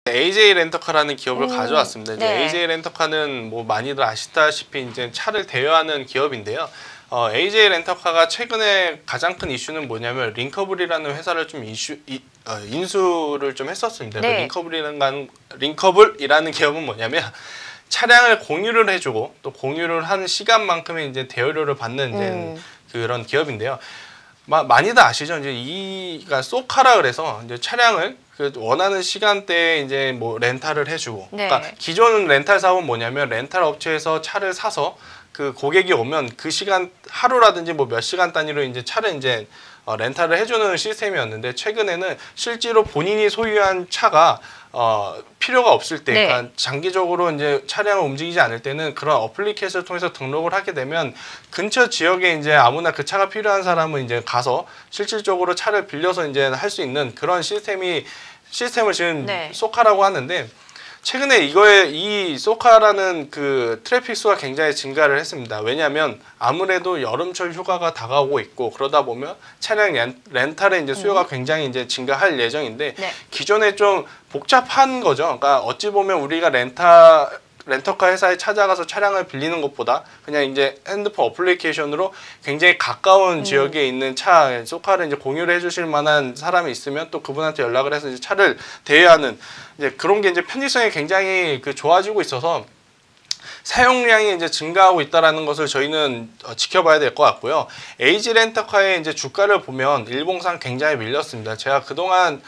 AJ 렌터카라는 기업을 가져왔습니다. 이제 네. AJ 렌터카는 뭐 많이들 아시다시피 이제 차를 대여하는 기업인데요. AJ 렌터카가 최근에 가장 큰 이슈는 뭐냐면 링커블이라는 회사를 좀 인수를 좀 했었습니다. 네. 그 링커블이라는 기업은 뭐냐면 차량을 공유를 해주고 또 공유를 한 시간만큼의 이제 대여료를 받는 이제 그런 기업인데요. 많이들 아시죠? 이제 그러니까 쏘카라 그래서 이제 차량을 그 원하는 시간대에 이제 뭐 렌탈을 해주고, 네. 그러니까 기존 렌탈 사업은 뭐냐면 렌탈 업체에서 차를 사서 그 고객이 오면 그 시간 하루라든지 뭐 몇 시간 단위로 이제 차를 이제 렌탈을 해주는 시스템이었는데, 최근에는 실제로 본인이 소유한 차가 필요가 없을 때, 네. 그러니까 장기적으로 이제 차량을 움직이지 않을 때는 그런 어플리케이션을 통해서 등록을 하게 되면 근처 지역에 이제 아무나 그 차가 필요한 사람은 이제 가서 실질적으로 차를 빌려서 이제 할 수 있는 그런 시스템을 지금 네. 쏘카라고 하는데, 최근에 이 쏘카라는 그 트래픽 수가 굉장히 증가를 했습니다. 왜냐하면 아무래도 여름철 휴가가 다가오고 있고, 그러다 보면 차량 렌탈의 이제 수요가 굉장히 이제 증가할 예정인데, 네. 기존에 좀 복잡한 거죠. 그러니까 어찌 보면 우리가 렌터카 회사에 찾아가서 차량을 빌리는 것보다 그냥 이제 핸드폰 어플리케이션으로 굉장히 가까운 지역에 있는 차, 쏘카를 이제 공유를 해주실 만한 사람이 있으면 또 그분한테 연락을 해서 이제 차를 대여하는 이제 그런 게 이제 편의성이 굉장히 좋아지고 있어서 사용량이 이제 증가하고 있다라는 것을 저희는 지켜봐야 될 것 같고요. AJ 렌터카의 이제 주가를 보면 일봉상 굉장히 밀렸습니다. 제가 그동안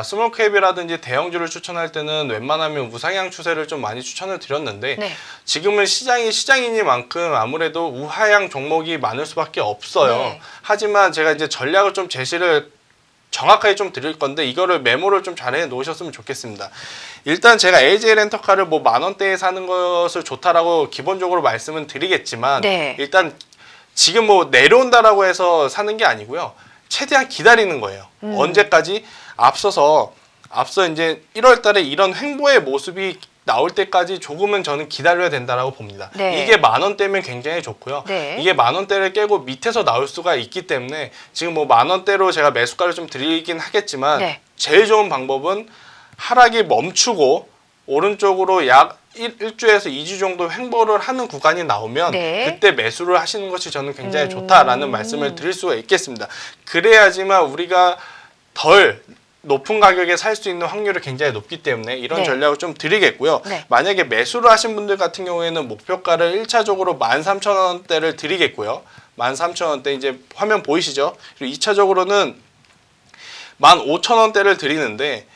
스몰캡이라든지 대형주를 추천할 때는 웬만하면 우상향 추세를 좀 많이 추천을 드렸는데, 네. 지금은 시장이 시장이니만큼 아무래도 우하향 종목이 많을 수밖에 없어요. 네. 하지만 제가 이제 전략을 좀 제시를 정확하게 좀 드릴 건데, 이거를 메모를 좀 잘 해 놓으셨으면 좋겠습니다. 일단 제가 AJ 렌터카를 뭐 10,000원대에 사는 것을 좋다라고 기본적으로 말씀은 드리겠지만, 네. 일단 지금 뭐 내려온다라고 해서 사는 게 아니고요. 최대한 기다리는 거예요. 언제까지? 앞서 이제 1월 달에 이런 횡보의 모습이 나올 때까지 조금은 저는 기다려야 된다라고 봅니다. 네. 이게 10,000원대면 굉장히 좋고요. 네. 이게 10,000원대를 깨고 밑에서 나올 수가 있기 때문에 지금 뭐 10,000원대로 제가 매수가를 좀 드리긴 하겠지만, 네. 제일 좋은 방법은 하락이 멈추고 오른쪽으로 약 1주에서 2주 정도 횡보를 하는 구간이 나오면 네. 그때 매수를 하시는 것이 저는 굉장히 좋다라는 말씀을 드릴 수가 있겠습니다. 그래야지만 우리가 덜 높은 가격에 살 수 있는 확률이 굉장히 높기 때문에 이런 네. 전략을 좀 드리겠고요. 네. 만약에 매수를 하신 분들 같은 경우에는 목표가를 1차적으로 13,000원대를 드리겠고요. 13,000원대 이제 화면 보이시죠? 그리고 2차적으로는 15,000원대를 드리는데,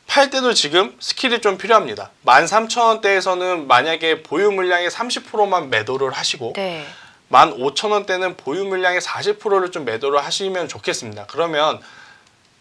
팔 때도 지금 스킬이 좀 필요합니다. 13,000원대에서는 만약에 보유 물량의 30%만 매도를 하시고, 네. 15,000원대는 보유 물량의 40%를 좀 매도를 하시면 좋겠습니다. 그러면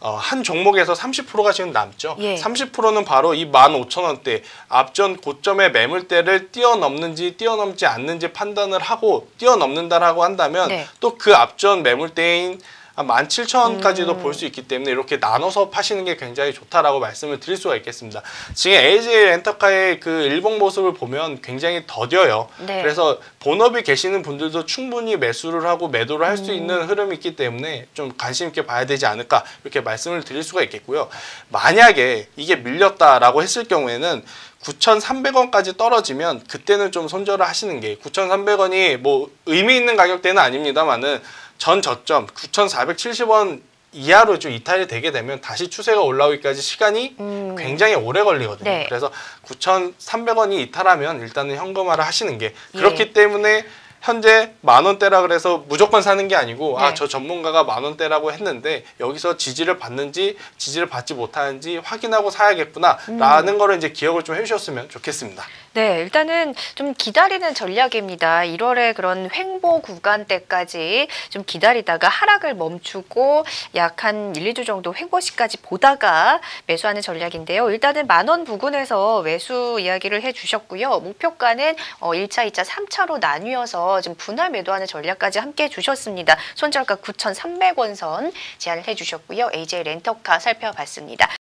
한 종목에서 30%가 지금 남죠. 예. 30%는 바로 이 15,000원대 앞전 고점의 매물대를 뛰어넘는지 뛰어넘지 않는지 판단을 하고, 뛰어넘는다라고 한다면 네. 또 그 앞전 매물대인 17,000원까지도 볼 수 있기 때문에 이렇게 나눠서 파시는 게 굉장히 좋다라고 말씀을 드릴 수가 있겠습니다. 지금 AJ 렌터카의 그 일봉 모습을 보면 굉장히 더뎌요. 네. 그래서 본업이 계시는 분들도 충분히 매수를 하고 매도를 할 수 있는 흐름이 있기 때문에 좀 관심 있게 봐야 되지 않을까, 이렇게 말씀을 드릴 수가 있겠고요. 만약에 이게 밀렸다라고 했을 경우에는 9,300원까지 떨어지면 그때는 좀 손절을 하시는 게, 9,300원이 뭐 의미 있는 가격대는 아닙니다만은 전 저점 9,470원 이하로 좀 이탈이 되게 되면 다시 추세가 올라오기까지 시간이 굉장히 오래 걸리거든요. 네. 그래서 9,300원이 이탈하면 일단은 현금화를 하시는 게, 예. 그렇기 때문에 현재 10,000원대라 그래서 무조건 사는 게 아니고, 네. 저 전문가가 10,000원대라고 했는데 여기서 지지를 받는지 지지를 받지 못하는지 확인하고 사야겠구나 라는 거를 이제 기억을 좀 해주셨으면 좋겠습니다. 네, 일단은 좀 기다리는 전략입니다. 1월에 그런 횡보 구간대까지 좀 기다리다가 하락을 멈추고 약 한 1, 2주 정도 횡보시까지 보다가 매수하는 전략인데요. 일단은 10,000원 부근에서 매수 이야기를 해주셨고요. 목표가는 1차, 2차, 3차로 나뉘어서 좀 분할 매도하는 전략까지 함께 해주셨습니다. 손절가 9,300원 선 제안을 해주셨고요. AJ 렌터카 살펴봤습니다.